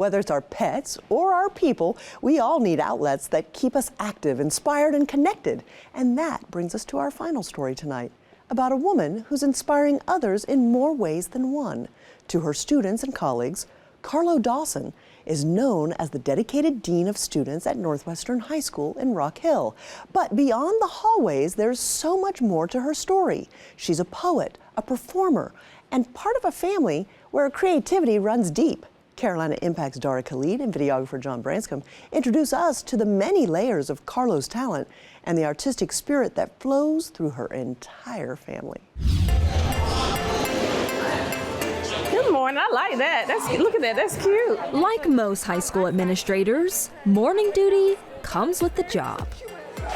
Whether it's our pets or our people, we all need outlets that keep us active, inspired, and connected. And that brings us to our final story tonight, about a woman who's inspiring others in more ways than one. To her students and colleagues, Carlo Dawson is known as the dedicated dean of students at Northwestern High School in Rock Hill. But beyond the hallways, there's so much more to her story. She's a poet, a performer, and part of a family where creativity runs deep. Carolina Impact's Dara Khalid and videographer John Branscombe introduce us to the many layers of Carlo's talent and the artistic spirit that flows through her entire family. Good morning, I like that. Look at that, that's cute. Like most high school administrators, morning duty comes with the job.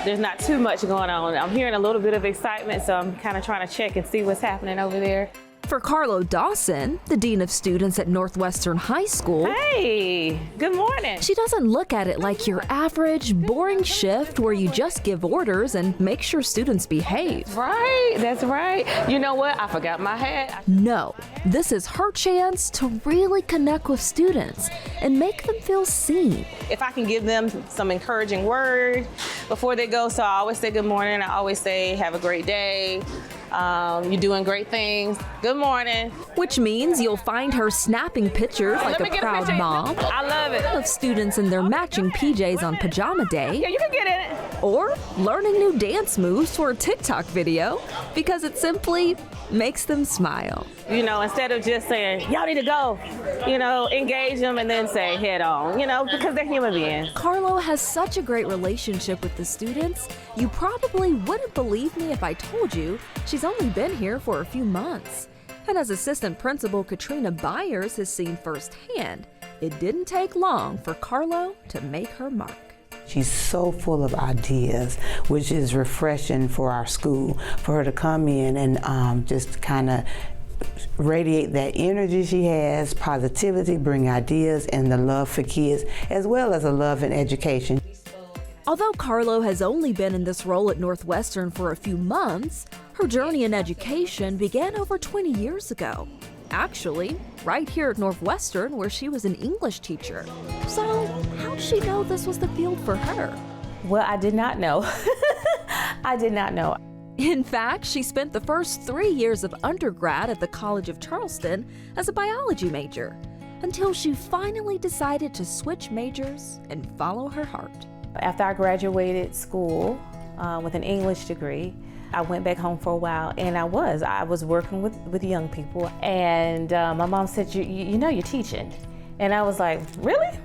There's not too much going on. I'm hearing a little bit of excitement, so I'm kind of trying to check and see what's happening over there. For Carlo Dawson, the dean of students at Northwestern High School, hey, good morning. She doesn't look at it like your average, boring shift where you just give orders and make sure students behave. Right, that's right. You know what? I forgot my hat. No, this is her chance to really connect with students and make them feel seen. If I can give them some encouraging word before they go, so I always say good morning. I always say have a great day. You're doing great things. Good morning. Which means you'll find her snapping pictures like a proud mom. I love it. Of students in their matching PJs on pajama day. Yeah, you can get in it. Or learning new dance moves for a TikTok video because it simply makes them smile. You know, instead of just saying, y'all need to go, you know, engage them and then say head on, you know, because they're human beings. Carlo has such a great relationship with the students. You probably wouldn't believe me if I told you she's only been here for a few months. And as assistant principal Katrina Byers has seen firsthand, it didn't take long for Carlo to make her mark. She's so full of ideas, which is refreshing for our school, for her to come in and just kind of radiate that energy she has, positivity, bring ideas, and the love for kids, as well as a love in education. Although Carlo has only been in this role at Northwestern for a few months, her journey in education began over 20 years ago. Actually, right here at Northwestern, where she was an English teacher. So, how did she know this was the field for her? Well, I did not know. I did not know. In fact, she spent the first 3 years of undergrad at the College of Charleston as a biology major, until she finally decided to switch majors and follow her heart. After I graduated school with an English degree, I went back home for a while, and I was working with young people, and my mom said, you know you're teaching. And I was like, really?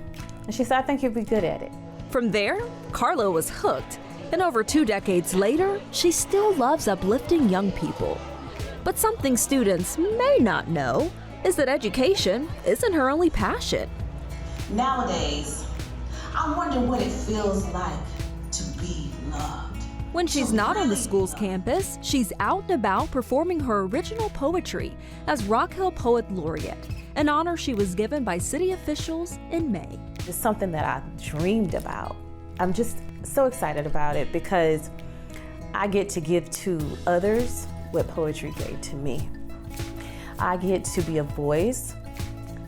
And she said, I think you'll be good at it. From there, Carlo was hooked, and over 2 decades later, she still loves uplifting young people. But something students may not know is that education isn't her only passion. Nowadays, I wonder what it feels like to be loved. When she's not on the school's campus, she's out and about performing her original poetry as Rock Hill Poet Laureate, an honor she was given by city officials in May. It's something that I dreamed about. I'm just so excited about it because I get to give to others what poetry gave to me. I get to be a voice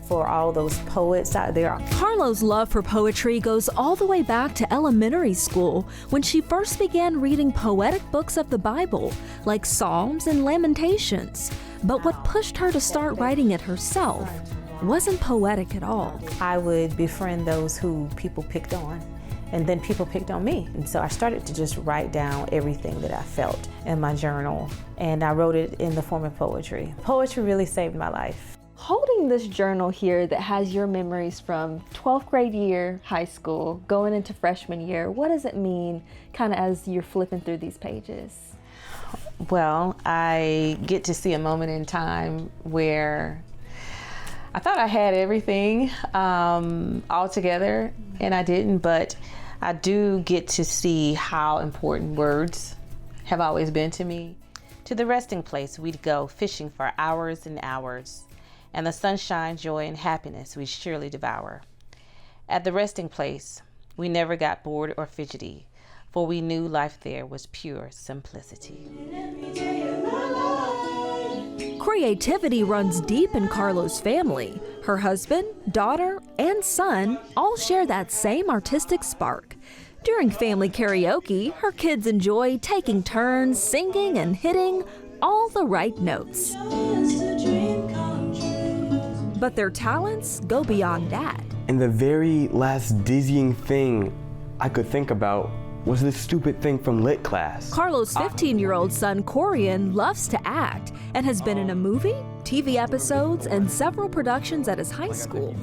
for all those poets out there. Carlo's love for poetry goes all the way back to elementary school when she first began reading poetic books of the Bible, like Psalms and Lamentations. But what pushed her to start writing it herself wasn't poetic at all. I would befriend those who people picked on, and then people picked on me. And so I started to just write down everything that I felt in my journal, and I wrote it in the form of poetry. Poetry really saved my life. Holding this journal here that has your memories from 12th grade year, high school, going into freshman year, what does it mean kind of as you're flipping through these pages? Well, I get to see a moment in time where I thought I had everything all together, and I didn't, but I do get to see how important words have always been to me. To the resting place we'd go fishing for hours and hours, and the sunshine, joy, and happiness we surely devour. At the resting place, we never got bored or fidgety, for we knew life there was pure simplicity. Creativity runs deep in Carlo's family. Her husband, daughter, and son all share that same artistic spark. During family karaoke, her kids enjoy taking turns singing and hitting all the right notes. But their talents go beyond that. And the very last dizzying thing I could think about was this stupid thing from lit class. Carlo's 15-year-old son, Corian, loves to act and has been in a movie, TV episodes, and several productions at his high school.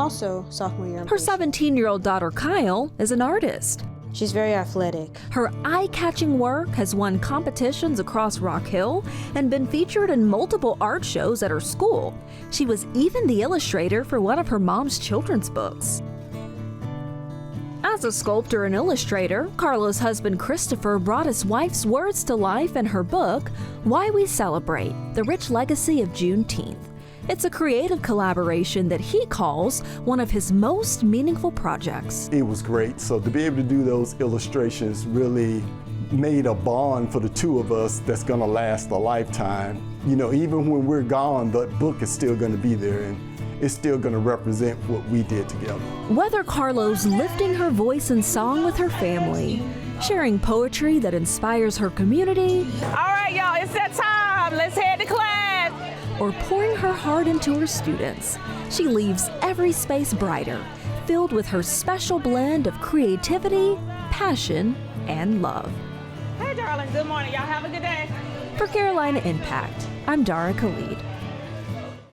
Also, sophomore year. Her 17-year-old daughter, Kyle, is an artist. She's very athletic. Her eye-catching work has won competitions across Rock Hill and been featured in multiple art shows at her school. She was even the illustrator for one of her mom's children's books. As a sculptor and illustrator, Carlo's husband Christopher brought his wife's words to life in her book, Why We Celebrate: The Rich Legacy of Juneteenth. It's a creative collaboration that he calls one of his most meaningful projects. It was great. So to be able to do those illustrations really made a bond for the two of us that's gonna last a lifetime. You know, even when we're gone, the book is still gonna be there, and it's still gonna represent what we did together. Whether Carlo's lifting her voice in song with her family, sharing poetry that inspires her community, All right, y'all, it's that time. Let's head to class. or pouring her heart into her students, she leaves every space brighter, filled with her special blend of creativity, passion, and love. Hey, darling, good morning. Y'all have a good day. For Carolina Impact, I'm Dara Khalid.